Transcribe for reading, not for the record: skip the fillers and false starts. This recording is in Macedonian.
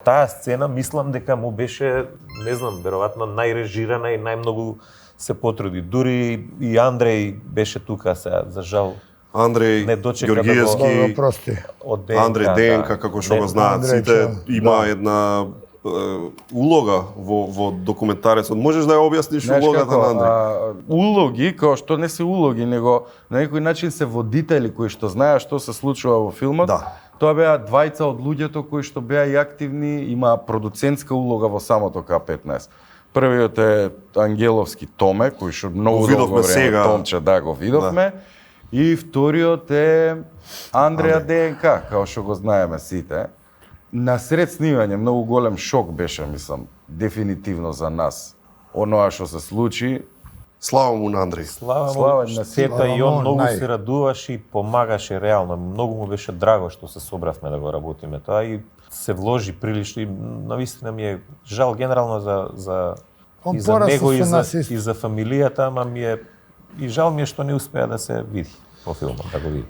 Таа сцена мислам дека му беше, не знам, веројатно најрежирана и најмногу се потруди. Дури и Андреј беше тука сега, за жал. Андреј Ѓоргиевски, од ДНК, Андреј ДНК, како што го знаат сите, има една улога во документарецот. Можеш да ја објасниш улогата на Андреј? Улоги, као што не се улоги, него на некој начин се водители кои што знаат што се случува во филмот. Да. Тоа беа двајца од луѓето кои што беа и активни, има продуцентска улога во самото К15. Првиот е Ангеловски Томе, кој што многу долго време Томче, да, го видовме. Да. И вториот е Андреја ДНК, као што го знаеме сите. На сред снимање многу голем шок беше, мислам, дефинитивно за нас. Оноа што се случи. Слава му на Андреј. Слава на сета и он многу се радуваше и помагаше реално. Многу му беше драго што се собравме да го работиме тоа и се вложи прилично и навистина ми е жал генерално за и за него и за фамилијата, ама ми е и жал ми е што не успеа да се види по филмот, да го види.